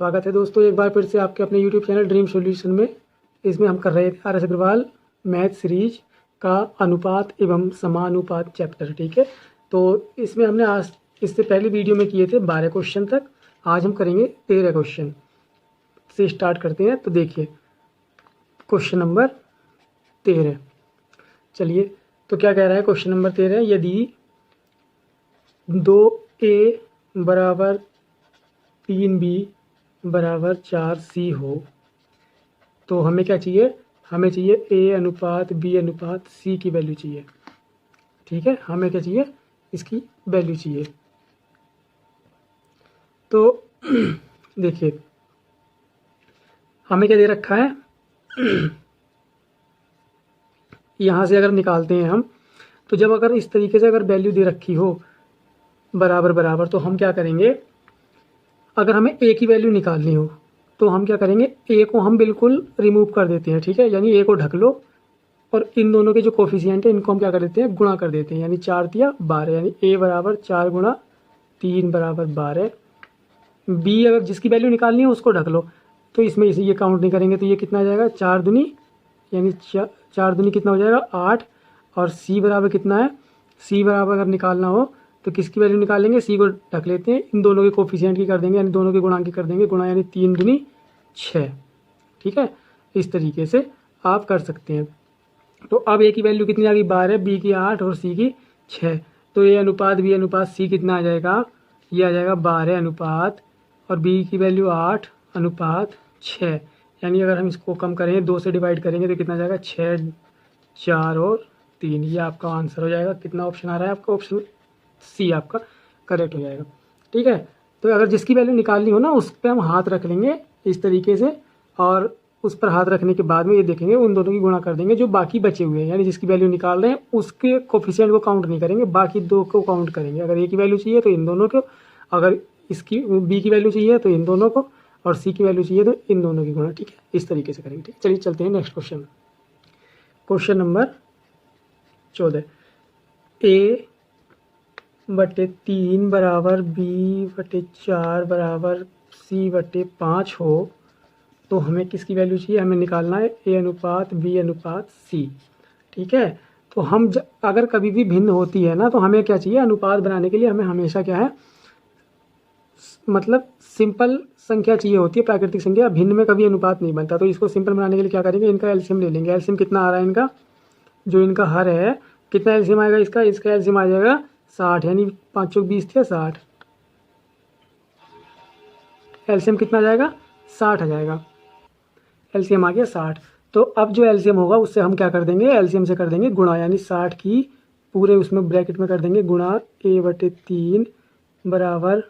स्वागत है दोस्तों एक बार फिर से आपके अपने यूट्यूब चैनल ड्रीम सॉल्यूशन में। इसमें हम कर रहे थे R S Agrawal math series का अनुपात एवं समानुपात चैप्टर। ठीक है, तो इसमें हमने आज इससे पहले वीडियो में किए थे 12 क्वेश्चन तक। आज हम करेंगे 13 क्वेश्चन से स्टार्ट करते हैं। तो देखिए क्वेश्चन नंबर 13। चलिए, तो क्या कह रहा है क्वेश्चन नंबर 13, यदि 2a बराबर 3b बराबर 4c हो तो हमें क्या चाहिए? हमें चाहिए a अनुपात b अनुपात c की वैल्यू चाहिए। ठीक है, हमें क्या चाहिए? इसकी वैल्यू चाहिए। तो देखिए हमें क्या दे रखा है, यहाँ से अगर निकालते हैं हम, तो जब अगर इस तरीके से अगर वैल्यू दे रखी हो बराबर बराबर, तो हम क्या करेंगे, अगर हमें a की वैल्यू निकालनी हो तो हम क्या करेंगे, a को हम बिल्कुल रिमूव कर देते हैं। ठीक है, यानी a को ढक लो और इन दोनों के जो कोफिशिएंट है इनको हम क्या कर देते हैं, गुणा कर देते हैं। यानी 4 तिया 12, यानी a बराबर 4 गुणा 3 बराबर 12। b अगर जिसकी वैल्यू निकालनी है उसको ढक लो, तो इसमें इसे ये काउंट नहीं करेंगे, तो ये कितना आ जाएगा, 4 दूनी, यानी 4 दूनी कितना हो जाएगा 8। और c बराबर कितना है, c बराबर अगर निकालना हो तो किसकी वैल्यू निकालेंगे, c को ढक लेते हैं, इन दोनों के कोफिशिएंट की कर देंगे, यानी दोनों के गुणांक की कर देंगे गुणा, यानी 3 दूनी 6। ठीक है, इस तरीके से आप कर सकते हैं। तो अब a की वैल्यू कितनी आ गई, 12, b की 8 और c की 6। तो a अनुपात b अनुपात c कितना आ जाएगा, ये आ जाएगा 12 अनुपात, और b की वैल्यू 8 अनुपात 6। यानी अगर हम इसको कम करेंगे, 2 से डिवाइड करेंगे तो कितना आ जाएगा, 6, 4 और 3। ये आपका आंसर हो जाएगा। कितना ऑप्शन आ रहा है आपका, ऑप्शन सी आपका करेक्ट हो जाएगा। ठीक है, तो अगर जिसकी वैल्यू निकालनी हो ना, उस पर हम हाथ रख लेंगे इस तरीके से, और उस पर हाथ रखने के बाद में ये देखेंगे उन दोनों की गुणा कर देंगे जो बाकी बचे हुए हैं। यानी जिसकी वैल्यू निकाल रहे हैं उसके कोफिशिएंट को काउंट नहीं करेंगे, बाकी दो को काउंट करेंगे। अगर ए की वैल्यू चाहिए तो इन दोनों को, अगर इसकी बी की वैल्यू चाहिए तो इन दोनों को, और सी की वैल्यू चाहिए तो इन दोनों की गुणा। ठीक है, इस तरीके से करेंगे। ठीक, चलिए चलते हैं next question. Question number 14, a बटे 3 बराबर b बटे 4 बराबर c बटे 5 हो तो हमें किसकी वैल्यू चाहिए, हमें निकालना है a अनुपात b अनुपात c। ठीक है, तो हम अगर कभी भी भिन्न होती है ना, तो हमें क्या चाहिए, अनुपात बनाने के लिए हमें हमेशा क्या है, मतलब सिंपल संख्या चाहिए होती है, प्राकृतिक संख्या। भिन्न में कभी अनुपात नहीं बनता। तो इसको सिंपल बनाने के लिए क्या करेंगे, इनका एलसीएम ले लेंगे। एलसीएम कितना आ रहा है इनका, जो इनका हर है, कितना एलसीएम आएगा इसका, इसका एलसीएम आ जाएगा 60, यानी 5 चौक 20 थे 60। एलसीएम कितना आ जाएगा, 60 आ जाएगा। एलसीएम आ गया 60। तो अब जो एलसीएम होगा उससे हम क्या कर देंगे, एलसीएम से कर देंगे गुणा, यानी 60 की पूरे उसमें ब्रैकेट में कर देंगे गुणा, a बटे 3 बराबर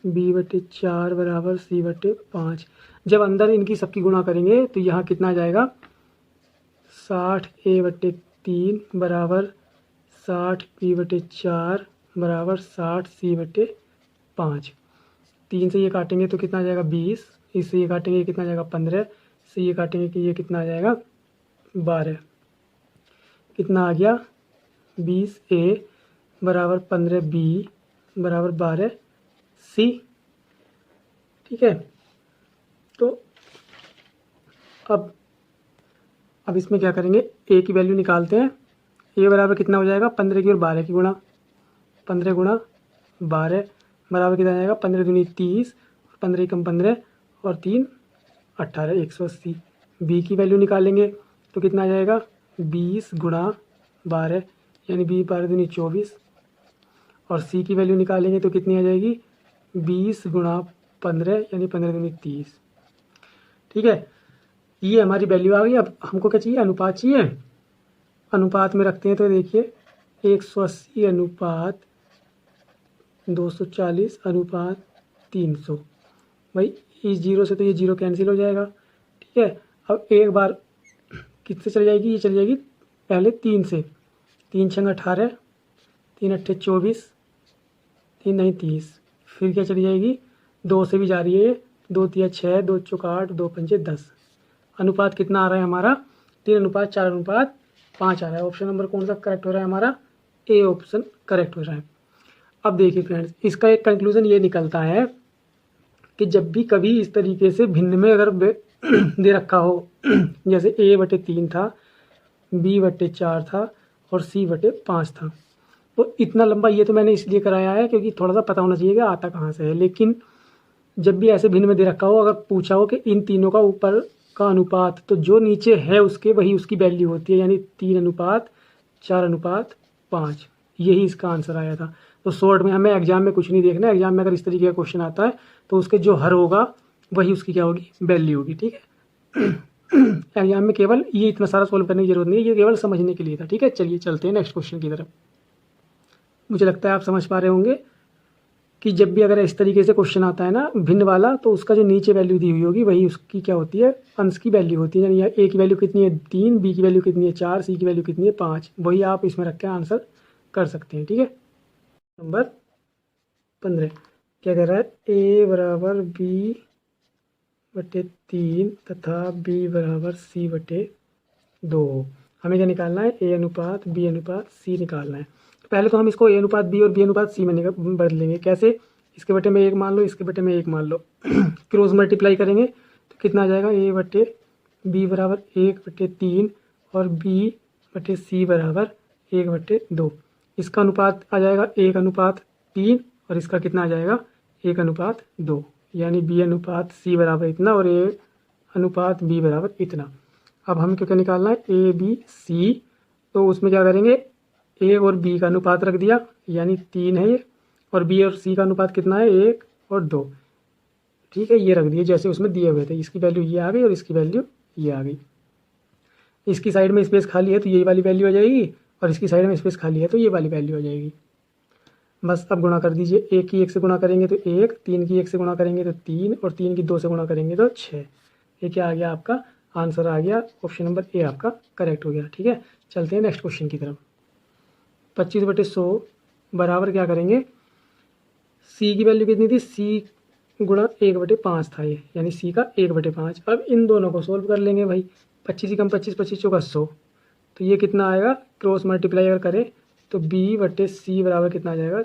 b बटे 4 बराबर c बटे 5। जब अंदर इनकी सबकी गुणा करेंगे तो यहाँ कितना आ जाएगा, 60 a बटे 3 बराबर 60 b बटे 4 बराबर 60 c बटे 5। 3 से ये काटेंगे तो कितना आ जाएगा 20, इससे ये काटेंगे कितना आ जाएगा 15, से ये काटेंगे कि ये कितना आ जाएगा 12। कितना आ गया, 20a बराबर 15b बराबर 12c। ठीक है, तो अब इसमें क्या करेंगे, a की वैल्यू निकालते हैं। a बराबर कितना हो जाएगा, 15 की और 12 की गुणा, 15 गुणा 12 बराबर कितना आ जाएगा, 15 दूनी 30, 15 कम 15 और 3 18, 180। b की वैल्यू निकालेंगे तो कितना आ जाएगा, 20 गुणा 12, यानी 20 12 दूनी 24। और c की वैल्यू निकालेंगे तो कितनी आ जाएगी, 20 गुणा 15, यानी 15 दूनी 30। ठीक है, ये हमारी वैल्यू आ गई। अब हमको क्या चाहिए, अनुपात चाहिए। अनुपात में रखते हैं तो देखिए 180 अनुपात 240 अनुपात 300। भाई इस जीरो से तो ये जीरो कैंसिल हो जाएगा। ठीक है, अब एक बार किससे चली जाएगी, ये चली जाएगी पहले 3 से, 3 छंग 18, 3 अट्ठे 24, 3 नहीं 30। फिर क्या चली जाएगी, 2 से भी जा रही है, 2 तिया 6, 2 चौक 8, 2 पंचे 10। अनुपात कितना आ रहा है हमारा, 3 अनुपात 4 अनुपात 5 आ रहा है। ऑप्शन नंबर कौन सा करेक्ट हो रहा है हमारा, ए ऑप्शन करेक्ट हो रहा है। अब देखिए फ्रेंड्स, इसका एक कंक्लूजन ये निकलता है कि जब भी कभी इस तरीके से भिन्न में अगर दे रखा हो, जैसे a/3 था, b/4 था और c/5 था, तो इतना लंबा ये तो मैंने इसलिए कराया है क्योंकि थोड़ा सा पता होना चाहिए कि आता कहाँ से है। लेकिन जब भी ऐसे भिन्न में दे रखा हो, अगर पूछा हो कि इन तीनों का ऊपर का अनुपात, तो जो नीचे है उसके वही उसकी वैल्यू होती है, यानी 3:4:5, यही इसका आंसर आया था। तो शॉर्ट में हमें एग्जाम में कुछ नहीं देखना है। एग्जाम में अगर इस तरीके का क्वेश्चन आता है तो उसके जो हर होगा वही उसकी क्या होगी, वैल्यू होगी। ठीक है, एग्जाम में केवल ये इतना सारा सोल्व करने की जरूरत नहीं है, ये केवल समझने के लिए था। ठीक है, चलिए चलते हैं नेक्स्ट क्वेश्चन की तरफ। मुझे लगता है आप समझ पा रहे होंगे कि जब भी अगर इस तरीके से क्वेश्चन आता है ना भिन्न वाला, तो उसका जो नीचे वैल्यू दी हुई होगी वही उसकी क्या होती है, अंश की वैल्यू होती है। यानी ए की वैल्यू कितनी है 3, बी की वैल्यू कितनी है 4, सी की वैल्यू कितनी है 5, वही आप इसमें रख के आंसर कर सकते हैं। ठीक है, नंबर 15 क्या कह रहा है, a/b/3 तथा b/c/2। हमें क्या निकालना है, a/b/c निकालना है। पहले तो हम इसको a/b और b/c में बदलेंगे। कैसे, इसके बटे में 1 मान लो, इसके बटे में 1 मान लो, क्रॉस मल्टीप्लाई करेंगे तो कितना आ जाएगा, a/b=1/3 और b/c=1/2। इसका अनुपात आ जाएगा 1:3 और इसका कितना आ जाएगा 1:2, यानी b/c बराबर इतना और a/b बराबर इतना। अब हमें क्या निकालना है, a b c, तो उसमें क्या करेंगे, a और b का अनुपात रख दिया, यानी 3 है ये, और b और c का अनुपात कितना है 1 और 2। ठीक है, ये रख दिए जैसे उसमें दिए हुए थे। इसकी वैल्यू ये आ गई और इसकी वैल्यू ये आ गई। इसकी साइड में स्पेस खाली है तो ये वाली वैल्यू आ जाएगी, और इसकी साइड में स्पेस खाली है तो ये वाली वैल्यू आ जाएगी। बस अब गुणा कर दीजिए, 1 की 1 से गुणा करेंगे तो 1, 3 की 1 से गुणा करेंगे तो 3 और 3 की 2 से गुणा करेंगे तो 6। ये क्या आ गया, आपका आंसर आ गया, ऑप्शन नंबर ए आपका करेक्ट हो गया। ठीक है, चलते हैं नेक्स्ट क्वेश्चन की तरफ। 25/100 बराबर क्या करेंगे, सी की वैल्यू कितनी थी, सी गुणा 1/5 था ये, यानी सी का 1/5। अब इन दोनों को सोल्व कर लेंगे भाई, 25 ही कम 25, 25 चौका 100, तो ये कितना आएगा, क्रॉस मल्टीप्लाई अगर करें तो b/c बराबर कितना आ जाएगा,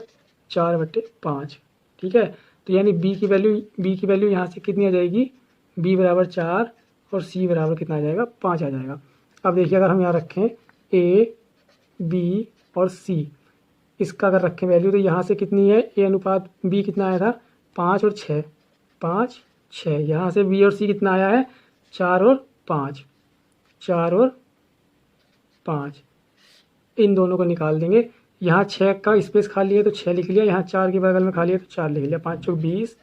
4/5। ठीक है, तो यानी b की वैल्यू यहाँ से कितनी आ जाएगी, b बराबर 4 और c बराबर कितना आ जाएगा, 5 आ जाएगा। अब देखिए अगर हम यहाँ रखें a, b और c, इसका अगर रखें वैल्यू तो यहाँ से कितनी है, a/b कितना आया था 5 और 6, 5 6, यहाँ से b और c कितना आया है 4 और 5, 4 और 5, इन दोनों को निकाल देंगे। यहाँ 6 का स्पेस खाली है तो 6 लिख लिया, यहाँ 4 के बगल में खाली है तो 4 लिख लिया, 5 चौक 20,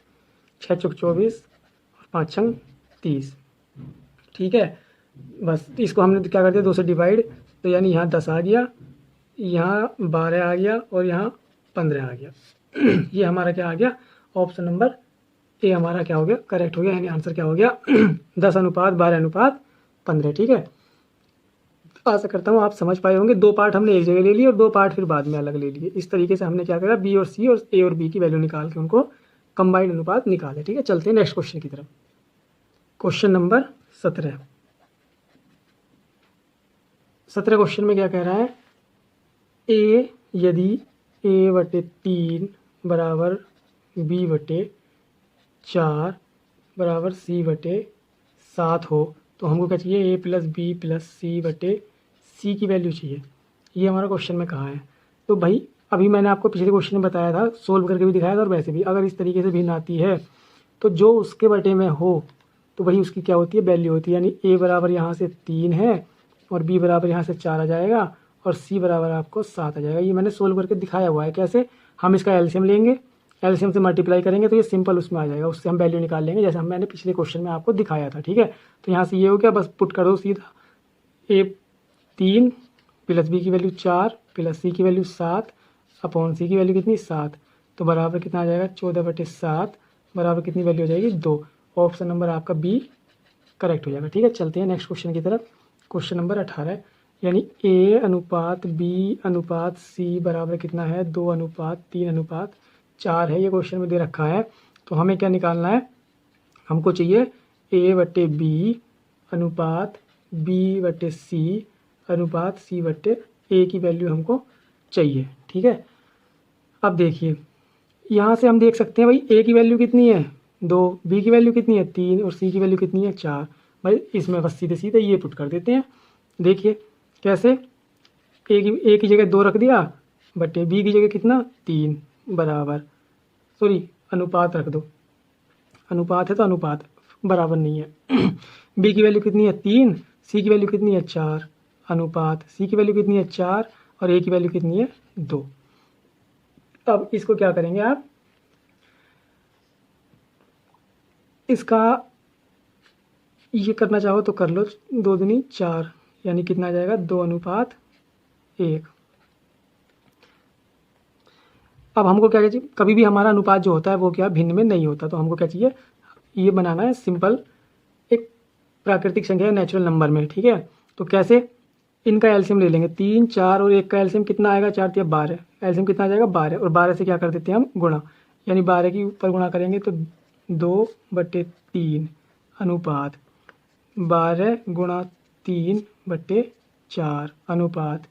6 चौक 24 और 5 छंग 30। ठीक है, बस इसको हमने क्या कर दिया 2 से डिवाइड, तो यानी यहाँ 10 आ गया, यहाँ 12 आ गया और यहाँ 15 आ गया। ये हमारा क्या आ गया, ऑप्शन नंबर ए हमारा क्या हो गया, करेक्ट हो गया, यानी आंसर क्या हो गया 10:12:15। ठीक है, आशा करता हूँ आप समझ पाए होंगे। 2 पार्ट हमने एक जगह ले लिए और 2 पार्ट फिर बाद में अलग ले लिए। इस तरीके से हमने क्या करा, बी और सी और ए और बी की वैल्यू निकाल के उनको कंबाइंड अनुपात निकाले। ठीक है, चलते हैं नेक्स्ट क्वेश्चन की तरफ। क्वेश्चन नंबर 17 क्वेश्चन में क्या कह रहा है, ए यदि a/3 बराबर b/4 बराबर c/7 हो तो हमको क्या चाहिए, a + b + c/c की वैल्यू चाहिए। ये हमारा क्वेश्चन में कहा है। तो भाई अभी मैंने आपको पिछले क्वेश्चन में बताया था, सोल्व करके भी दिखाया था, और वैसे भी अगर इस तरीके से भिन्न आती है तो जो उसके बटे में हो तो वही उसकी क्या होती है, वैल्यू होती है। यानी a बराबर यहाँ से 3 है और b बराबर यहाँ से 4 आ जाएगा और c बराबर आपको 7 आ जाएगा। ये मैंने सोल्व करके दिखाया हुआ है। कैसे, हम इसका एलसीएम लेंगे, एलसीएम से मल्टीप्लाई करेंगे तो ये सिंपल उसमें आ जाएगा, उससे हम वैल्यू निकाल लेंगे जैसे मैंने पिछले क्वेश्चन में आपको दिखाया था। ठीक है, तो यहाँ से ये हो गया, बस पुट कर दो सीधा, a3 + b की वैल्यू 4 + c की वैल्यू 7 अपॉन c की वैल्यू कितनी 7, तो बराबर कितना आ जाएगा 14/7 बराबर कितनी वैल्यू हो जाएगी 2। ऑप्शन नंबर आपका बी करेक्ट हो जाएगा। ठीक है, चलते हैं नेक्स्ट क्वेश्चन की तरफ। क्वेश्चन नंबर 18 यानी a/b/c बराबर कितना है, 2:3:4 है। ये क्वेश्चन में दे रखा है, तो हमें क्या निकालना है, हमको चाहिए a/b/b/c/c/a की वैल्यू हमको चाहिए। ठीक है, अब देखिए यहाँ से हम देख सकते हैं भाई a की वैल्यू कितनी है 2, बी की वैल्यू कितनी है 3 और सी की वैल्यू कितनी है 4। भाई इसमें बस सीधे सीधे ये पुट कर देते हैं। देखिए कैसे, ए की जगह 2 रख दिया बटे बी की जगह कितना 3 बराबर, सॉरी अनुपात रख दो, अनुपात है तो अनुपात बराबर नहीं है। बी की वैल्यू कितनी है 3, सी की वैल्यू कितनी है 4, अनुपात सी की वैल्यू कितनी है 4 और ए की वैल्यू कितनी है 2। अब इसको क्या करेंगे आप, इसका ये करना चाहो तो कर लो, 2 दूनी 4 यानी कितना आ जाएगा 2:1। अब हमको क्या चाहिए, कभी भी हमारा अनुपात जो होता है वो क्या भिन्न में नहीं होता, तो हमको क्या चाहिए, ये बनाना है सिंपल एक प्राकृतिक संख्या नेचुरल नंबर में। ठीक है, तो कैसे, इनका एलसीएम ले लेंगे, 3, 4 और 1 का एलसीएम कितना आएगा 4 या 12, एलसीएम कितना आ जाएगा 12 और 12 से क्या कर देते हैं हम गुणा, यानी 12 के ऊपर गुणा करेंगे तो 2/3 अनुपात 12 गुणा 3/4 अनुपात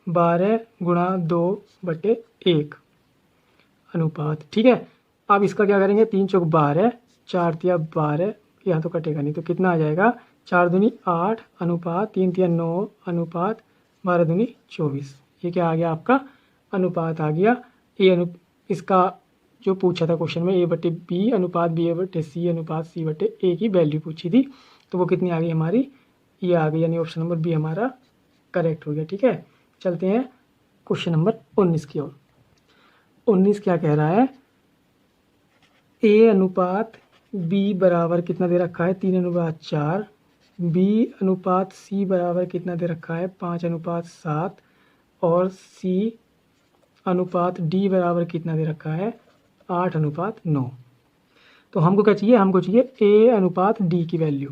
12 गुणा 2/1 अनुपात। ठीक है, अब इसका क्या करेंगे, 3 चौक 12, 4 तिया 12, यहाँ तो कटेगा नहीं तो कितना आ जाएगा 4 दूनी 8 अनुपात 3 तिया 9 अनुपात 12 दूनी 24। ये क्या आ गया आपका अनुपात आ गया। इसका जो पूछा था क्वेश्चन में A/B अनुपात B/C अनुपात C/A की वैल्यू पूछी थी, तो वो कितनी आ गई हमारी, ये आ गई, यानी ऑप्शन नंबर बी हमारा करेक्ट हो गया। ठीक है, चलते हैं क्वेश्चन नंबर 19 की ओर। 19 क्या कह रहा है, A अनुपात B बराबर कितना दे रखा है 3:4, B अनुपात C बराबर कितना दे रखा है 5:7 और C अनुपात D बराबर कितना दे रखा है 8:9। तो हमको क्या चाहिए, हमको चाहिए A अनुपात D की वैल्यू।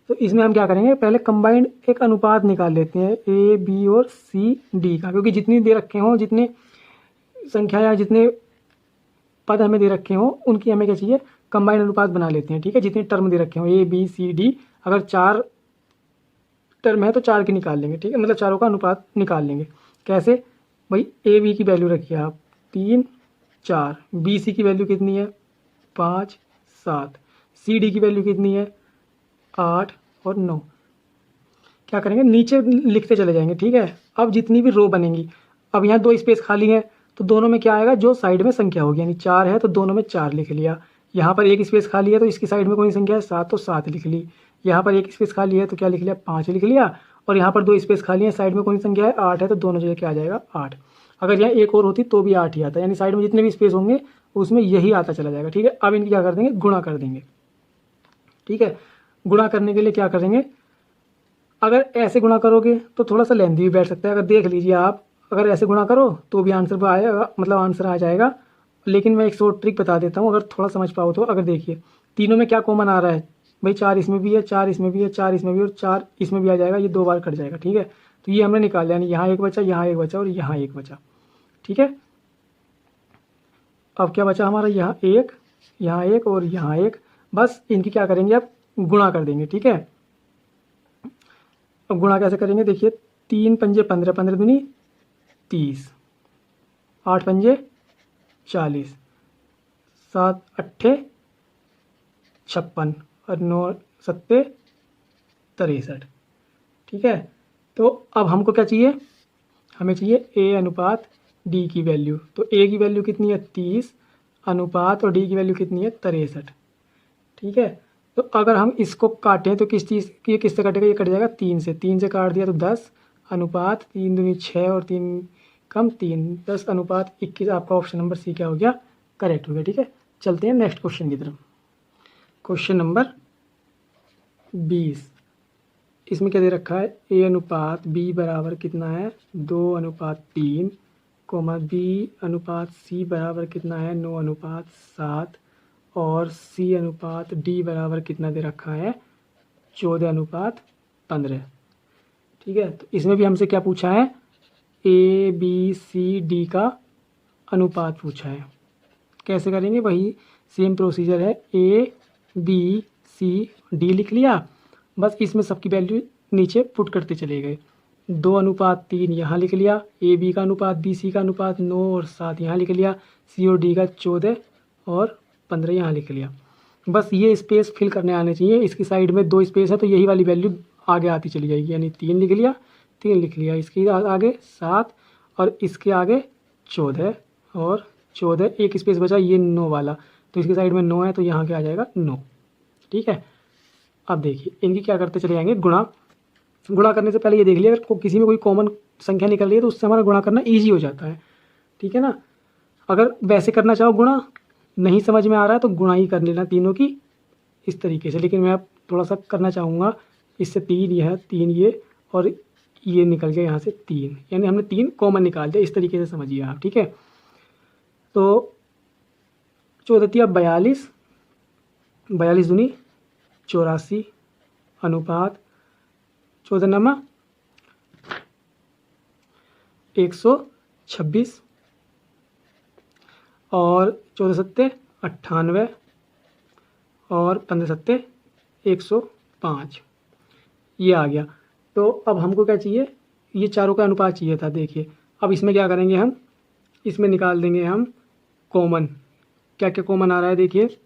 तो इसमें हम क्या करेंगे, पहले कंबाइंड एक अनुपात निकाल लेते हैं A, B और C, D का, क्योंकि जितनी दे रखे हों, जितने संख्या या जितने पद हमें दे रखे हों उनकी हमें क्या चाहिए कंबाइंड अनुपात बना लेते हैं। ठीक है, जितने टर्म दे रखे हों A, B, C, D, अगर 4 टर्म है तो 4 की निकाल लेंगे। ठीक है, मतलब चारों का अनुपात निकाल लेंगे। कैसे भाई, A, B की वैल्यू रखिए आप 3, 4, B, C की वैल्यू कितनी है 5, 7, C, D की वैल्यू कितनी है 8 और 9। क्या करेंगे, नीचे लिखते चले जाएंगे। ठीक है, अब जितनी भी रो बनेंगी, अब यहाँ 2 स्पेस खाली है तो दोनों में क्या आएगा, जो साइड में संख्या होगी, यानी 4 है तो दोनों में 4 लिख लिया। यहाँ पर 1 स्पेस खाली है तो इसकी साइड में कोई संख्या है 7 तो 7 लिख ली। यहाँ पर 1 स्पेस खाली है तो क्या लिख लिया 5 लिख लिया। और यहाँ पर 2 स्पेस खाली है, साइड में कोई संख्या है 8 है तो दोनों जगह क्या आ जाएगा 8। अगर यहाँ एक और होती तो भी 8 ही आता, यानी साइड में जितने भी स्पेस होंगे उसमें यही आता चला जाएगा। ठीक है, अब इनकी क्या कर देंगे, गुणा कर देंगे। ठीक है, गुणा करने के लिए क्या करेंगे, अगर ऐसे गुणा करोगे तो थोड़ा सा लेंथी भी बैठ सकता है। अगर देख लीजिए आप, अगर ऐसे गुणा करो तो भी आंसर पर आएगा, मतलब आंसर आ जाएगा। लेकिन मैं एक शॉर्ट ट्रिक बता देता हूँ, अगर थोड़ा समझ पाओ तो। अगर देखिए तीनों में क्या कॉमन आ रहा है भाई, 4 इसमें भी है, 4 इसमें भी है, 4 इसमें भी और 4 इसमें भी आ जाएगा, ये 2 बार कट जाएगा। ठीक है, तो ये हमने निकाल लिया, यानी यहाँ एक बचा, यहाँ एक बचा और यहाँ एक बचा। ठीक है, अब क्या बचा हमारा, यहाँ एक और यहाँ एक। बस इनकी क्या करेंगे, अब गुणा कर देंगे। ठीक है, अब गुणा कैसे करेंगे, देखिए 3 पंजे 15, 15 दूनी 30, 8 पंजे 40, 7 अट्ठे 56 और 9 सत्ते 63। ठीक है, तो अब हमको क्या चाहिए, हमें चाहिए A अनुपात D की वैल्यू। तो A की वैल्यू कितनी है 30 अनुपात और D की वैल्यू कितनी है 63। ठीक है, तो अगर हम इसको काटें तो किस चीज़ की, किससे कटेगा, ये कट जाएगा 3 से। 3 से काट दिया तो 10 अनुपात 3 दूनी 6 और 3 कम 3, 10 अनुपात 21। आपका ऑप्शन नंबर सी क्या हो गया, करेक्ट हो गया। ठीक है, चलते हैं नेक्स्ट क्वेश्चन की तरफ। क्वेश्चन नंबर 20, इसमें क्या दे रखा है, A अनुपात B बराबर कितना है 2:3, B अनुपात C बराबर कितना है 9:7 और C अनुपात D बराबर कितना दे रखा है 14:15। ठीक है, तो इसमें भी हमसे क्या पूछा है, A, B, C, D का अनुपात पूछा है। कैसे करेंगे, वही सेम प्रोसीजर है, A, B, C, D लिख लिया। बस इसमें सबकी वैल्यू नीचे पुट करते चले गए। 2:3 यहाँ लिख लिया, A, B का अनुपात, B, C का अनुपात 9 और 7 यहाँ लिख लिया, C और D का 14 और 15 यहाँ लिख लिया। बस ये स्पेस फिल करने आने चाहिए। इसकी साइड में 2 स्पेस है तो यही वाली वैल्यू आगे आती चली जाएगी, यानी 3 लिख लिया, 3 लिख लिया, इसके आगे 7 और इसके आगे 14 और 14, एक स्पेस बचा ये 9 वाला, तो इसकी साइड में 9 है तो यहाँ क्या आ जाएगा 9। ठीक है, अब देखिए इनकी क्या करते चले जाएंगे, गुणा करने से पहले ये देख लिया अगर किसी में कोई कॉमन संख्या निकल रही है तो उससे हमारा गुणा करना ईजी हो जाता है। ठीक है ना, अगर वैसे करना चाहो गुणा नहीं समझ में आ रहा है तो गुणा ही कर लेना तीनों की इस तरीके से, लेकिन मैं अब थोड़ा सा करना चाहूँगा। इससे 3 ये है, 3 ये और ये निकल गया यहाँ से 3, यानी हमने 3 कॉमन निकाल दिया, इस तरीके से समझिए आप। ठीक है, तो 14 42, 42 दूनी 84 अनुपात 14 नमा 126 और 14 सत्ते 98 और 15 सत्ते 105, ये आ गया। तो अब हमको क्या चाहिए, ये चारों का अनुपात चाहिए था। देखिए अब इसमें क्या करेंगे हम, इसमें निकाल देंगे हम कॉमन। क्या क्या कॉमन आ रहा है देखिए,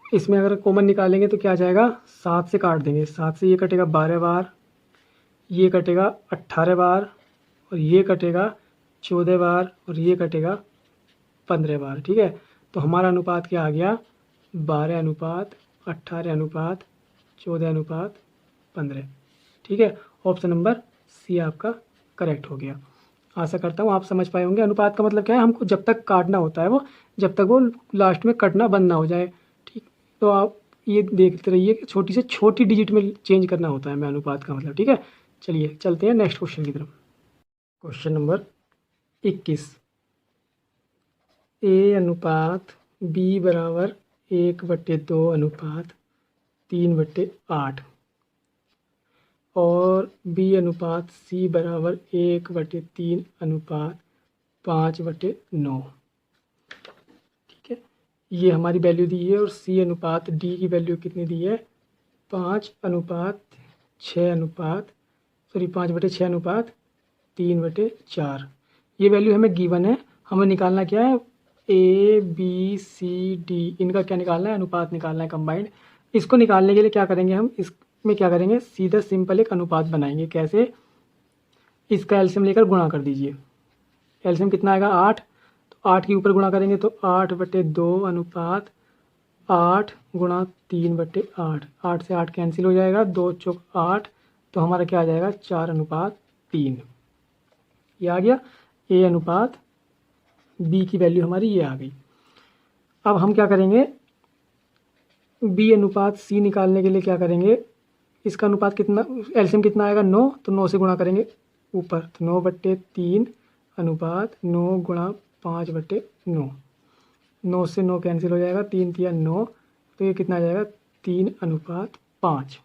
इसमें अगर कॉमन निकालेंगे तो क्या आ जाएगा, 7 से काट देंगे, 7 से ये कटेगा 12 बार, ये कटेगा 18 बार और ये कटेगा 14 बार और ये कटेगा 15 बार। ठीक है, तो हमारा अनुपात क्या आ गया, 12 अनुपात 18 अनुपात 14 अनुपात 15। ठीक है, ऑप्शन नंबर सी आपका करेक्ट हो गया। आशा करता हूँ आप समझ पाए होंगे। अनुपात का मतलब क्या है, हमको जब तक काटना होता है वो, जब तक वो लास्ट में कटना बंद ना हो जाए। ठीक, तो आप ये देखते रहिए कि छोटी से छोटी डिजिट में चेंज करना होता है हमें अनुपात का मतलब। ठीक है, चलिए चलते हैं नेक्स्ट क्वेश्चन की तरफ। क्वेश्चन नंबर 21, ए अनुपात बी बराबर 1/2 अनुपात 3/8 और बी अनुपात सी बराबर 1/3 अनुपात 5/9। ठीक है, ये हमारी वैल्यू दी है और सी अनुपात डी की वैल्यू कितनी दी है, 5/6 अनुपात 5/6 अनुपात 3/4। ये वैल्यू हमें गिवन है, हमें निकालना क्या है, ए बी सी डी, इनका क्या निकालना है, अनुपात निकालना है कंबाइंड। इसको निकालने के लिए क्या करेंगे हम, इसमें क्या करेंगे, सीधा सिंपल एक अनुपात बनाएंगे। कैसे, इसका एलसीएम लेकर गुणा कर दीजिए। एलसीएम कितना आएगा 8, तो 8 के ऊपर गुणा करेंगे तो 8/2 अनुपात 8 गुणा 3/8, 8 से 8 कैंसिल हो जाएगा, 2 चौक 8, तो हमारा क्या आ जाएगा 4/3। ये आ गया ए अनुपात बी की वैल्यू हमारी ये आ गई। अब हम क्या करेंगे, बी अनुपात सी निकालने के लिए क्या करेंगे, इसका अनुपात कितना, एलसीएम कितना आएगा 9, तो 9 से गुणा करेंगे ऊपर, तो 9/3 अनुपात 9 गुणा 5/9, 9 से 9 कैंसिल हो जाएगा, 3 तिया 9, तो ये कितना आ जाएगा 3/5।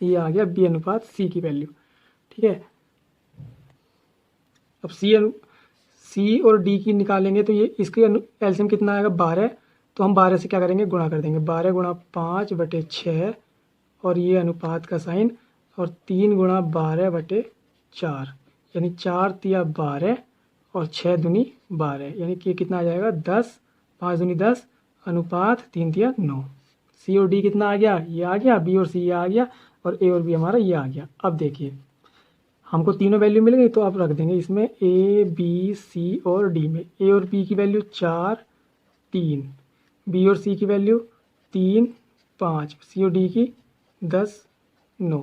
ये आ गया बी अनुपात सी की वैल्यू। ठीक है, अब सी और डी की निकालेंगे तो ये इसके एलसीएम कितना आएगा 12, तो हम 12 से क्या करेंगे गुणा कर देंगे, 12 गुणा 5/6 और ये अनुपात का साइन और 3 गुणा 12/4, यानी 4 तिया 12 और 6 दूनी 12, यानी कि कितना आ जाएगा 10, 5 दूनी 10 अनुपात 3 तिया 9। सी और डी कितना आ गया, ये आ गया, बी और सी ये आ गया और ए और बी हमारा ये आ गया। अब देखिए हमको तीनों वैल्यू मिल गई, तो आप रख देंगे इसमें ए बी सी और डी में। ए और बी की वैल्यू 4 3, बी और सी की वैल्यू 3 5, सी और डी की 10 9,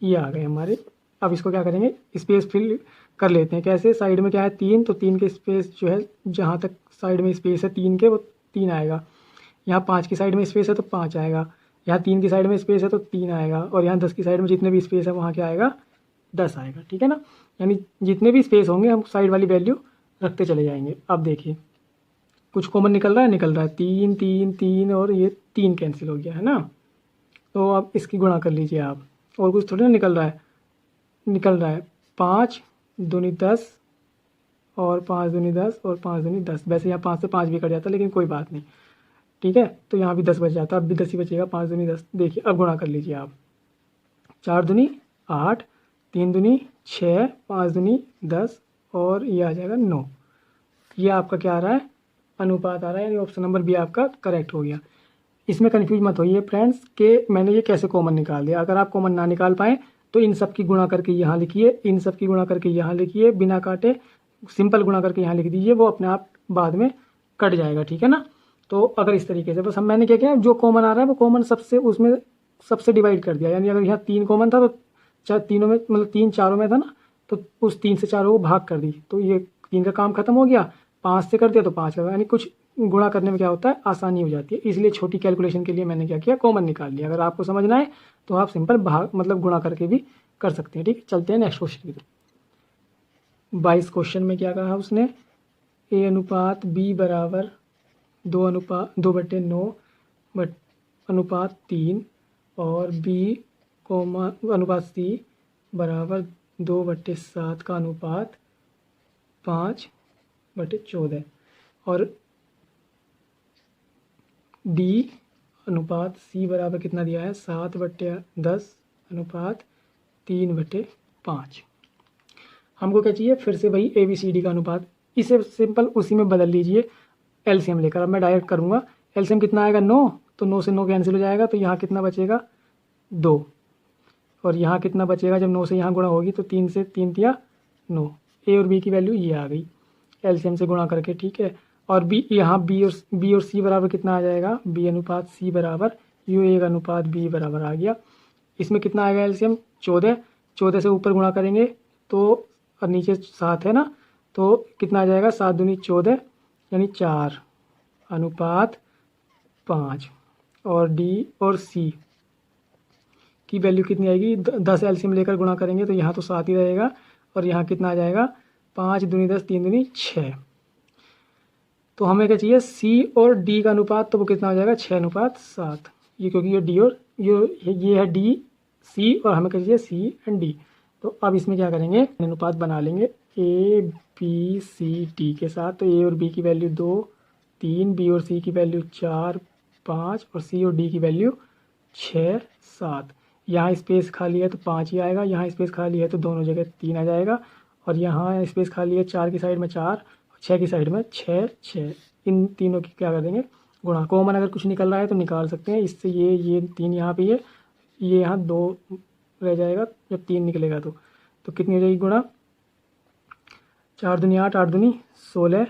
ये आ गए हमारे। अब इसको क्या करेंगे, स्पेस फिल कर लेते हैं। कैसे, साइड में क्या है 3, तो 3 के स्पेस जो है, जहाँ तक साइड में स्पेस है 3 के, वो 3 आएगा। यहाँ 5 की साइड में स्पेस है तो 5 आएगा, यहाँ 3 की साइड में स्पेस है तो 3 आएगा, और यहाँ 10 की साइड में जितने भी स्पेस है वहाँ क्या आएगा 10 आएगा। ठीक है ना, यानी जितने भी स्पेस होंगे हम साइड वाली वैल्यू रखते चले जाएंगे। अब देखिए कुछ कॉमन निकल रहा है 3 3 3 और ये 3 कैंसिल हो गया है ना, तो अब इसकी गुणा कर लीजिए आप। और कुछ थोड़ी ना निकल रहा है 5 दूनी 10 और 5 दूनी 10 और 5 दूनी 10। वैसे यहाँ 5 से 5 भी कट जाता, लेकिन कोई बात नहीं। ठीक है, तो यहाँ भी 10 बच जाता, अब भी 10 ही बचेगा, 5 दूनी 10। देखिए अब गुणा कर लीजिए आप, 4 दूनी 8, 3 दूनी 6, 5 दूनी 10 और ये आ जाएगा 9। ये आपका क्या आ रहा है अनुपात आ रहा है, यानी ऑप्शन नंबर बी आपका करेक्ट हो गया। इसमें कन्फ्यूज मत होइए फ्रेंड्स कि मैंने ये कैसे कॉमन निकाल दिया। अगर आप कॉमन ना निकाल पाएँ तो इन सब की गुणा करके यहाँ लिखिए, इन सब की गुणा करके यहाँ लिखिए, बिना काटे सिंपल गुणा करके यहाँ लिख दीजिए, वो अपने आप बाद में कट जाएगा, ठीक है ना। तो अगर इस तरीके से बस मैंने क्या किया, जो कॉमन आ रहा है वो कॉमन सबसे उसमें सबसे डिवाइड कर दिया। यानी अगर यहाँ 3 कॉमन था तो तीनों में मतलब 3 चारों में था ना, तो उस 3 से चारों को भाग कर दी, तो ये 3 का काम खत्म हो गया। 5 से कर दिया तो 5 का, यानी कुछ गुणा करने में क्या होता है, आसानी हो जाती है। इसलिए छोटी कैलकुलेशन के लिए मैंने क्या किया, कॉमन निकाल लिया। अगर आपको समझना है तो आप सिंपल भाग मतलब गुणा करके भी कर सकते हैं, ठीक है। चलते हैं नेक्स्ट क्वेश्चन की तरफ। 22 क्वेश्चन में क्या कहा उसने, ए अनुपात बी बराबर 2/9 अनुपात 3 और बी अनुपात सी बराबर 2/7 का अनुपात 5/14 और डी अनुपात सी बराबर कितना दिया है, 7/10 अनुपात 3/5। हमको क्या चाहिए, फिर से वही ए बी सी डी का अनुपात, इसे सिंपल उसी में बदल लीजिए एलसीएम लेकर। अब मैं डायरेक्ट करूँगा, एलसीएम कितना आएगा 9, तो 9 से 9 कैंसिल हो जाएगा, तो यहाँ कितना बचेगा 2, और यहाँ कितना बचेगा, जब 9 से यहाँ गुणा होगी तो 3 से 3 दिया 9। ए और बी की वैल्यू ये आ गई एलसीएम से गुणा करके, ठीक है। और बी यहाँ बी और सी बराबर कितना आ जाएगा, बी अनुपात सी बराबर यू ए अनुपात बी बराबर आ गया। इसमें कितना आएगा एलसीएम 14, 14 से ऊपर गुणा करेंगे तो, और नीचे 7 है ना, तो कितना आ जाएगा 7 दूनी 14 यानी 4 अनुपात 5। और डी और सी की वैल्यू कितनी आएगी, 10 एलसीएम लेकर गुणा करेंगे तो यहाँ तो 7 ही रहेगा, और यहाँ कितना आ जाएगा 5 दूनी 10 3 दूनी 6। तो हमें क्या चाहिए, सी और डी का अनुपात, तो वो कितना हो जाएगा 6/7। ये क्योंकि ये डी और ये है डी सी, और हमें क्या चाहिए सी एंड डी। तो अब इसमें क्या करेंगे, अनुपात बना लेंगे ए बी सी डी के साथ। तो ए और बी की वैल्यू 2 3, बी और सी की वैल्यू 4 5, और सी और डी की वैल्यू 6 7। यहाँ स्पेस खाली है तो 5 ही आएगा, यहाँ स्पेस खाली है तो दोनों जगह 3 आ जाएगा, और यहाँ स्पेस खाली है 4 की साइड में 4, 6 की साइड में 6 6। इन तीनों की क्या कर देंगे गुणा। कॉमन अगर कुछ निकल रहा है तो निकाल सकते हैं, इससे ये 3 यहाँ पे ये यहाँ 2 रह जाएगा जब 3 निकलेगा तो कितनी हो जाएगी गुणा, 4 दूनी 8 8 दूनी 16,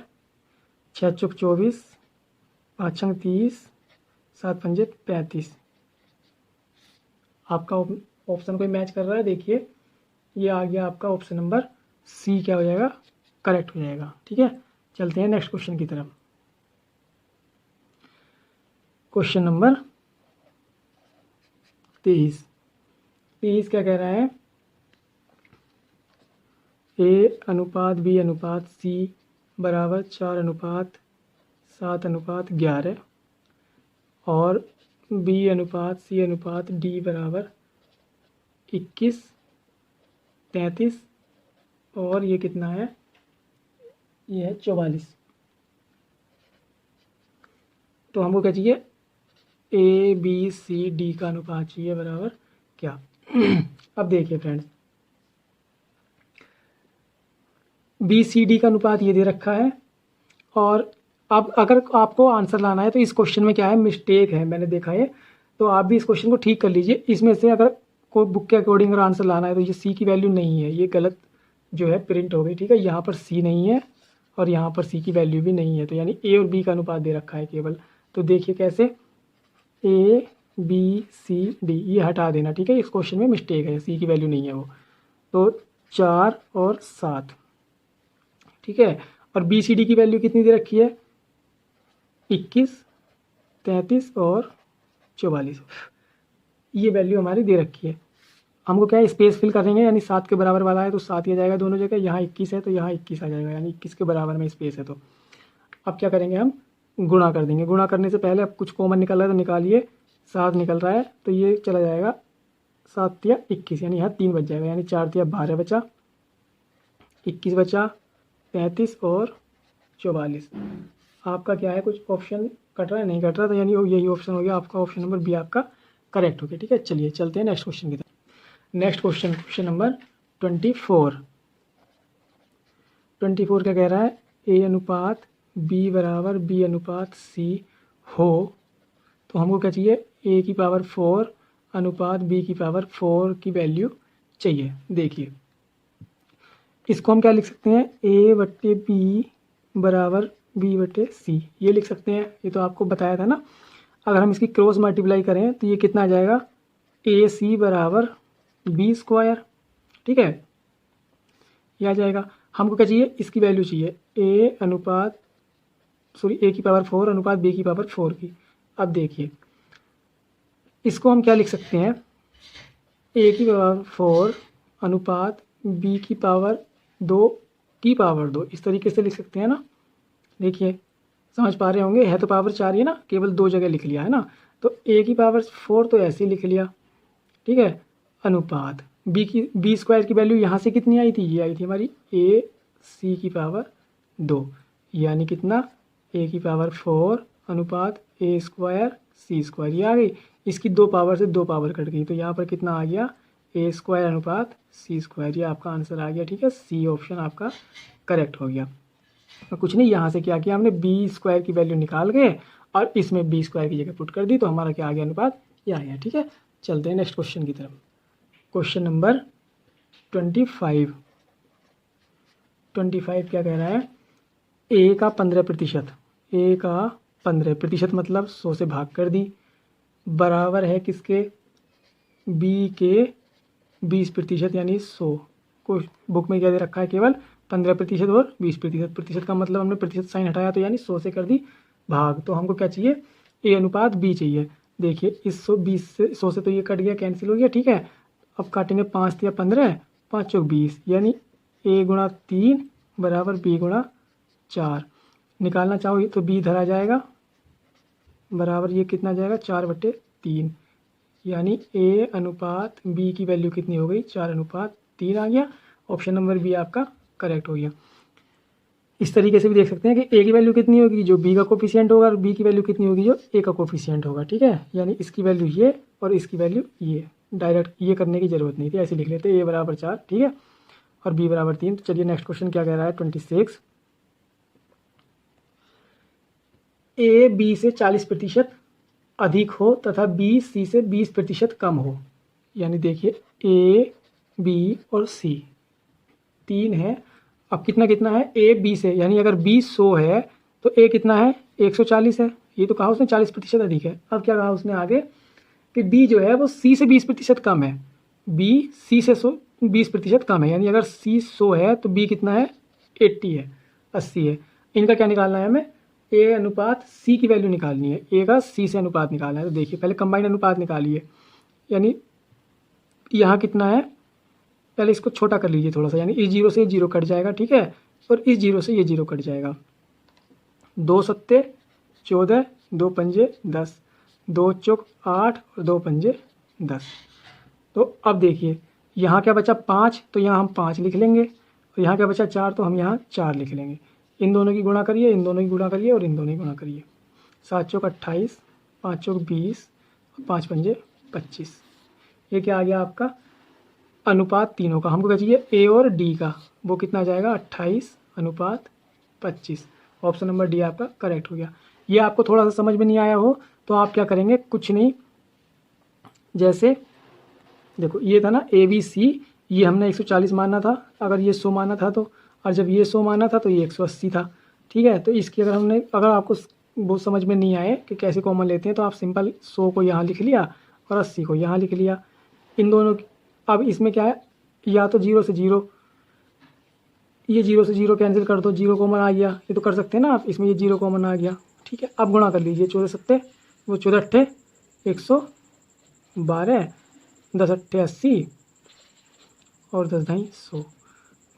6 चौक 24, 5 छंग 30, 7 पंजे 35। आपका ऑप्शन कोई मैच कर रहा है, देखिए ये आ गया आपका ऑप्शन नंबर सी, क्या हो जाएगा करेक्ट हो जाएगा, ठीक है। चलते हैं नेक्स्ट क्वेश्चन की तरफ। क्वेश्चन नंबर 23 क्या कह रहा है, ए अनुपात बी अनुपात सी बराबर 4/7/11 और बी अनुपात सी अनुपात डी बराबर 21 33, और ये कितना है, ये है 44। तो हमको क्या चाहिए, ए बी सी डी का अनुपात चाहिए बराबर क्या। अब देखिए फ्रेंड्स, बी सी डी का अनुपात ये दे रखा है, और अब अगर आपको आंसर लाना है तो इस क्वेश्चन में क्या है, मिस्टेक है, मैंने देखा है। तो आप भी इस क्वेश्चन को ठीक कर लीजिए। इसमें से अगर कोई बुक के अकॉर्डिंग अगर आंसर लाना है तो ये सी की वैल्यू नहीं है, ये गलत जो है प्रिंट हो गई, ठीक है। यहाँ पर सी नहीं है और यहाँ पर सी की वैल्यू भी नहीं है, तो यानी ए और बी का अनुपात दे रखा है केवल। तो देखिए कैसे, ए बी सी डी ये हटा देना, ठीक है। इस क्वेश्चन में मिस्टेक है, सी की वैल्यू नहीं है वो। तो 4 और 7, ठीक है। और बी सी डी की वैल्यू कितनी दे रखी है, 21 33 और 44, ये वैल्यू हमारी दे रखी है। हमको क्या है, स्पेस फिल करेंगे, यानी 7 के बराबर वाला है तो 7 ही आ जाएगा दोनों जगह। यहाँ 21 है तो यहाँ 21 आ जाएगा, यानी 21 के बराबर में स्पेस है। तो अब क्या करेंगे, हम गुणा कर देंगे। गुणा करने से पहले अब कुछ कॉमन निकल रहा है तो निकालिए, 7 निकल रहा है तो ये चला जाएगा 7 तिया 21, यानी यहाँ 3 बच जाएगा, यानी 4 तिया 12 बचा, 21 बचा, 35 और 44। आपका क्या है, कुछ ऑप्शन कट रहा है, नहीं कट रहा, तो यानी यही ऑप्शन हो गया आपका, ऑप्शन नंबर बी आपका करेक्ट हो गया, ठीक है। चलिए चलते हैं नेक्स्ट क्वेश्चन की तरफ। नेक्स्ट क्वेश्चन नंबर 24 क्या कह रहा है, ए अनुपात बी बराबर बी अनुपात सी हो तो हमको क्या चाहिए, ए की पावर 4 अनुपात बी की पावर 4 की वैल्यू चाहिए। देखिए इसको हम क्या लिख सकते हैं, ए बट्टे बी बराबर बी बट्टे सी, ये लिख सकते हैं। ये तो आपको बताया था ना। अगर हम इसकी क्रॉस मल्टीप्लाई करें तो ये कितना आ जाएगा, ए सी बराबर बी स्क्वायर। ठीक है, ये आ जाएगा। हमको क्या चाहिए, इसकी वैल्यू चाहिए ए अनुपात ए की पावर 4 अनुपात बी की पावर 4 की। अब देखिए इसको हम क्या लिख सकते हैं, ए की पावर 4 अनुपात बी की पावर 2 की पावर 2, इस तरीके से लिख सकते हैं ना। देखिए समझ पा रहे होंगे, है तो पावर 4 ही ना, केवल 2 जगह लिख लिया है ना। तो ए की पावर 4 तो ऐसे ही लिख लिया, ठीक है, अनुपात बी स्क्वायर की वैल्यू यहाँ से कितनी आई थी, ये आई थी हमारी ए सी की पावर 2, यानी कितना, ए की पावर 4 अनुपात ए स्क्वायर सी स्क्वायर, ये आ गई। इसकी 2 पावर से 2 पावर कट गई तो यहाँ पर कितना आ गया, ए स्क्वायर अनुपात सी स्क्वायर, ये आपका आंसर आ गया। ठीक है, सी ऑप्शन आपका करेक्ट हो गया। तो कुछ नहीं, यहाँ से क्या किया हमने, बी स्क्वायर की वैल्यू निकाल गए और इसमें बी स्क्वायर की जगह पुट कर दी तो हमारा क्या आ गया, अनुपात ये आ गया। ठीक है, चलते हैं नेक्स्ट क्वेश्चन की तरफ। क्वेश्चन नंबर 25 क्या कह रहा है, ए का 15%, ए का 15% मतलब 100 से भाग कर दी, बराबर है किसके, बी के 20% यानी 100। कुछ बुक में क्या दे रखा है, केवल 15% और 20%। प्रतिशत का मतलब हमने प्रतिशत साइन हटाया तो यानी 100 से कर दी भाग। तो हमको क्या चाहिए, ए अनुपात बी चाहिए। देखिए इस 120 से 100 से तो ये कट गया, कैंसिल हो गया। ठीक है, अब काटेंगे 5 या 15, 5 चौक 20, यानी ए गुणा 3 बराबर बी गुणा 4। निकालना चाहो तो बी धरा जाएगा, बराबर ये कितना जाएगा, 4/3, यानी ए अनुपात बी की वैल्यू कितनी हो गई, 4/3 आ गया। ऑप्शन नंबर बी आपका करेक्ट हो गया। इस तरीके से भी देख सकते हैं कि ए की वैल्यू कितनी होगी, जो बी का कोफिशिएंट होगा, और बी की वैल्यू कितनी होगी, जो ए का कोफिशिएंट होगा। ठीक है, यानी इसकी वैल्यू ये और इसकी वैल्यू ये, डायरेक्ट ये करने की जरूरत नहीं थी, ऐसे लिख लेते, ए बराबर 4, ठीक है, और बी बराबर 3। तो चलिए नेक्स्ट क्वेश्चन क्या कह रहा है, 26, ए बी से 40% अधिक हो तथा बी सी से 20% कम हो। यानी देखिए ए बी और सी 3 है, अब कितना कितना है, ए बी से, यानी अगर बी 100 है तो ए कितना है, 140 है। ये तो कहा उसने 40% अधिक है। अब क्या कहा उसने आगे कि बी जो है वो सी से 20% कम है, बी सी से 20% कम है, यानी अगर सी 100 है तो बी कितना है, 80 है, 80 है। इनका क्या निकालना है हमें, ए अनुपात सी की वैल्यू निकालनी है, ए का सी से अनुपात निकालना है। तो देखिए पहले कंबाइंड अनुपात निकालिए, यानी यहाँ कितना है, पहले इसको छोटा कर लीजिए थोड़ा सा, यानी इस 0 से ये 0 कट जाएगा। ठीक है, और इस 0 से ये 0 कट जाएगा। 2 सत्ते 14, 2 पंजे 10, 2 चौक 8 और 2 पंजे 10। तो अब देखिए यहाँ क्या बचा, 5, तो यहाँ हम 5 लिख लेंगे, और यहाँ क्या बचा 4, तो हम यहाँ 4 लिख लेंगे। इन दोनों की गुणा करिए, इन दोनों की गुणा करिए और इन दोनों की गुणा करिए। 7 चौक 28, 5 चौक 20, 5 पंजे 25। ये क्या आ गया आपका, अनुपात तीनों का। हमको क्या चाहिए, ए और डी का, वो कितना जाएगा, 28/25। ऑप्शन नंबर डी आपका करेक्ट हो गया। ये आपको थोड़ा सा समझ में नहीं आया हो तो आप क्या करेंगे, कुछ नहीं, जैसे देखो ये था ना ए बी सी, ये हमने 140 माना था, अगर ये 100 माना था तो, और जब ये 100 माना था तो ये 180 था। ठीक है, तो इसकी अगर आपको वो समझ में नहीं आए कि कैसे कॉमन लेते हैं तो आप सिंपल 100 को यहाँ लिख लिया और 80 को यहाँ लिख लिया, इन दोनों। अब इसमें क्या है, या तो 0 से 0, ये 0 से 0 कैंसिल कर दो, 0 कॉमन आ गया, ये तो कर सकते हैं ना आप, इसमें ये 0 कॉमन आ गया। ठीक है, अब गुणा कर लीजिए, 14 सत्ते वो 14 अट्ठे 112, 10 अट्ठे 80 और 10 ढाई 100।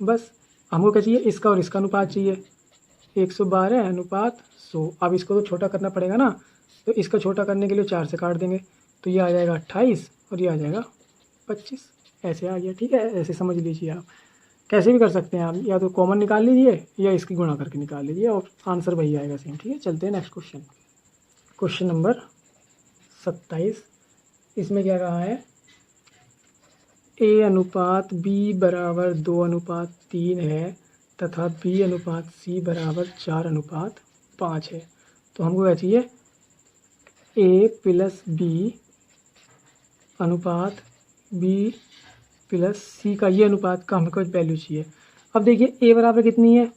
बस हमको क्या चाहिए, इसका और इसका अनुपात चाहिए, 112 अनुपात 100। अब इसको तो छोटा करना पड़ेगा ना, तो इसका छोटा करने के लिए 4 से काट देंगे, तो ये आ जाएगा 28 और ये आ जाएगा 25, ऐसे आ गया। ठीक है, ऐसे समझ लीजिए आप, कैसे भी कर सकते हैं आप, या तो कॉमन निकाल लीजिए या इसकी गुणा करके निकाल लीजिए और आंसर वही आएगा सेम। ठीक है, चलते हैं नेक्स्ट क्वेश्चन। क्वेश्चन नंबर 27, इसमें क्या कहा है, ए अनुपात बी बराबर 2/3 है तथा B अनुपात C बराबर 4:5 है। तो हमको क्या चाहिए, A प्लस B अनुपात B प्लस C का ये अनुपात का हमको वैल्यू चाहिए। अब देखिए A बराबर कितनी है,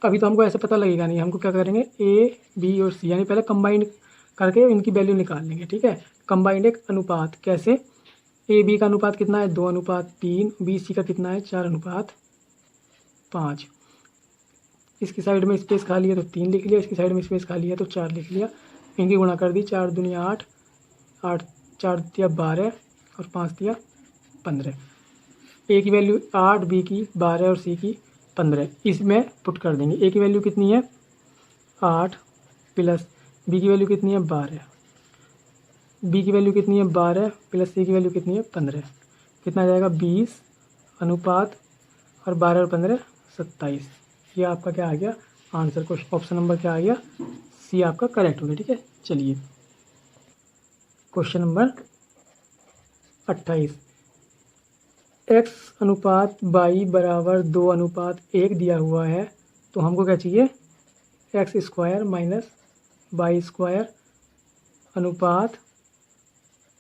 अभी तो हमको ऐसे पता लगेगा नहीं, हमको क्या करेंगे A B और C यानी पहले कंबाइंड करके इनकी वैल्यू निकाल लेंगे। ठीक है, कंबाइंड एक अनुपात कैसे, A B का अनुपात कितना है 2:3, B C का कितना है 4:5। इसकी साइड में स्पेस खाली है तो 3 लिख लिया, इसकी साइड में स्पेस खाली है तो 4 लिख लिया। इनकी गुणा कर दी, 4 दूनी 8, 8 4 दिया 12 और 5 दिया 15। A की वैल्यू 8, B की 12 और C की 15 इसमें पुट कर देंगे। A की वैल्यू कितनी है 8 प्लस B की वैल्यू कितनी है 12, B की वैल्यू कितनी है 12 प्लस C की वैल्यू कितनी है 15, कितना आ जाएगा 20 अनुपात और 12 और 15 27। ये आपका क्या आ गया आंसर, क्वेश्चन ऑप्शन नंबर क्या आ गया C आपका करेक्ट हो गया। ठीक है, चलिए क्वेश्चन नंबर 28, x अनुपात y बराबर 2:1 दिया हुआ है, तो हमको क्या चाहिए x square minus y square अनुपात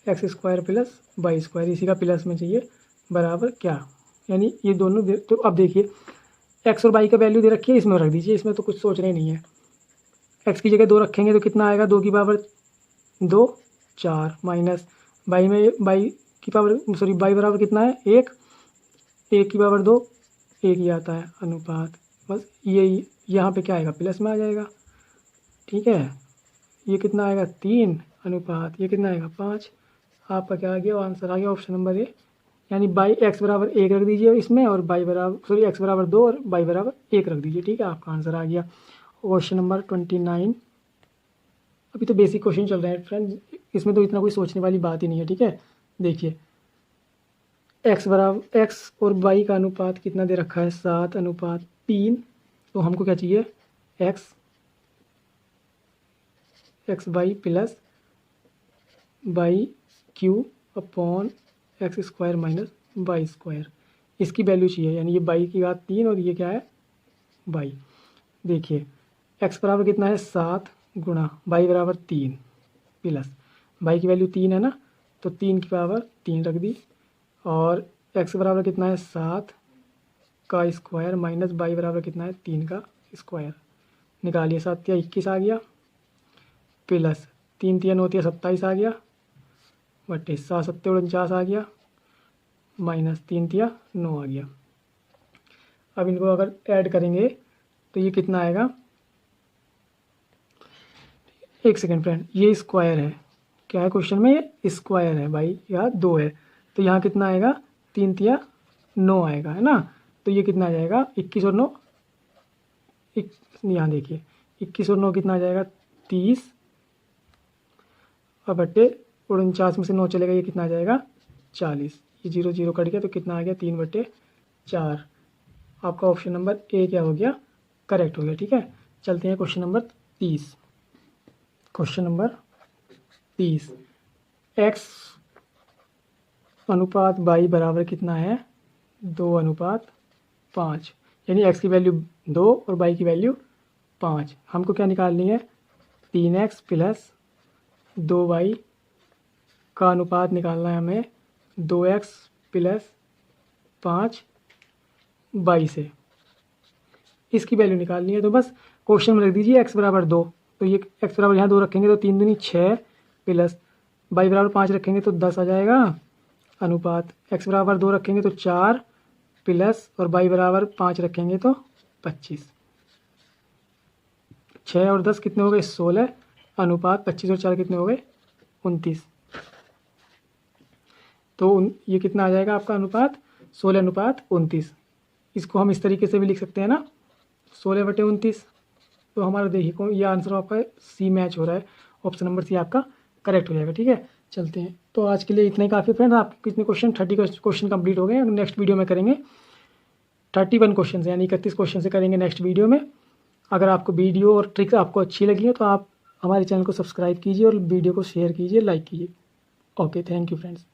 x square plus y square, इसी का प्लस में चाहिए बराबर क्या, यानी ये दोनों तो अब देखिए एक्स और वाई का वैल्यू दे रखी है, इसमें रख दीजिए, इसमें तो कुछ सोचना ही नहीं है। एक्स की जगह 2 रखेंगे तो कितना आएगा 2 की पावर 2 4 माइनस वाई में वाई की पावर सॉरी वाई बराबर कितना है 1 की पावर 2 1 ही आता है अनुपात, बस ये यहाँ पे क्या आएगा प्लस में आ जाएगा। ठीक है, ये कितना आएगा 3 अनुपात ये कितना आएगा 5। आपका क्या आ गया आंसर आ गया ऑप्शन नंबर ए, यानी बाई एक्स बराबर 1 रख दीजिए इसमें और बाई बराबर सॉरी एक्स बराबर 2 और बाई बराबर 1 रख दीजिए। ठीक है, आपका आंसर आ गया क्वेश्चन नंबर 29। अभी तो बेसिक क्वेश्चन चल रहे हैं फ्रेंड, इसमें तो इतना कोई सोचने वाली बात ही नहीं है। ठीक है, देखिए एक्स बराबर एक्स और वाई का अनुपात कितना दे रखा है 7:3, तो हमको क्या चाहिए x y plus y q upon x square minus y square, इसकी वैल्यू चाहिए, यानी ये वाई की घात 3 और ये क्या है वाई। देखिए एक्स बराबर कितना है 7 गुणा वाई बराबर 3 प्लस वाई की वैल्यू 3 है ना, तो 3 की पावर 3 रख दी और एक्स बराबर कितना है 7 का स्क्वायर माइनस वाई बराबर कितना है 3 का स्क्वायर, निकालिए 7 या 21 आ गया प्लस 3 3 9 27 आ गया बटे 7 7 49 आ गया माइनस 3 3 9 आ गया। अब इनको अगर ऐड करेंगे तो ये कितना आएगा, एक सेकेंड फ्रेंड, ये स्क्वायर है, क्या है क्वेश्चन में ये स्क्वायर है भाई, यहाँ 2 है तो यहाँ कितना आएगा 3 3 9 आएगा है ना, तो ये कितना आ जाएगा 21 और 9 यहाँ देखिए 21 और 9 कितना आ जाएगा 30 और बट्टे 49 में से 9 चलेगा ये कितना आ जाएगा 40, ये 0 0 कट गया तो कितना आ गया 3/4। आपका ऑप्शन नंबर ए क्या हो गया करेक्ट हो गया। ठीक है, चलते हैं question number 30। Question number 30, x अनुपात वाई बराबर कितना है 2:5, यानी एक्स की वैल्यू 2 और वाई की वैल्यू 5। हमको क्या निकालनी है 3x प्लस 2y का अनुपात निकालना है हमें 2x प्लस 5y से, इसकी वैल्यू निकालनी है। तो बस क्वेश्चन में रख दीजिए x बराबर 2, तो ये x बराबर यहाँ 2 रखेंगे तो 3 दूनी 6 प्लस y बराबर 5 रखेंगे तो 10 आ जाएगा अनुपात x बराबर 2 रखेंगे तो 4 प्लस और y बराबर 5 रखेंगे तो 25, 6 और 10 कितने हो गए 16 अनुपात 25 और 4 कितने हो गए 29, तो ये कितना आ जाएगा आपका अनुपात 16:29। इसको हम इस तरीके से भी लिख सकते हैं ना 16/29, तो हमारा देखिए ये आंसर आपका सी मैच हो रहा है, ऑप्शन नंबर सी आपका करेक्ट हो जाएगा। ठीक है, चलते हैं, तो आज के लिए इतना ही काफ़ी फ्रेंड्स। आप कितने क्वेश्चन 30 क्वेश्चन कंप्लीट हो गए, नेक्स्ट वीडियो में करेंगे 31 क्वेश्चन यानी 31 क्वेश्चन से करेंगे नेक्स्ट वीडियो में। अगर आपको वीडियो और ट्रिक आपको अच्छी लगी है तो आप हमारे चैनल को सब्सक्राइब कीजिए और वीडियो को शेयर कीजिए, लाइक कीजिए। Okay, thank you friends.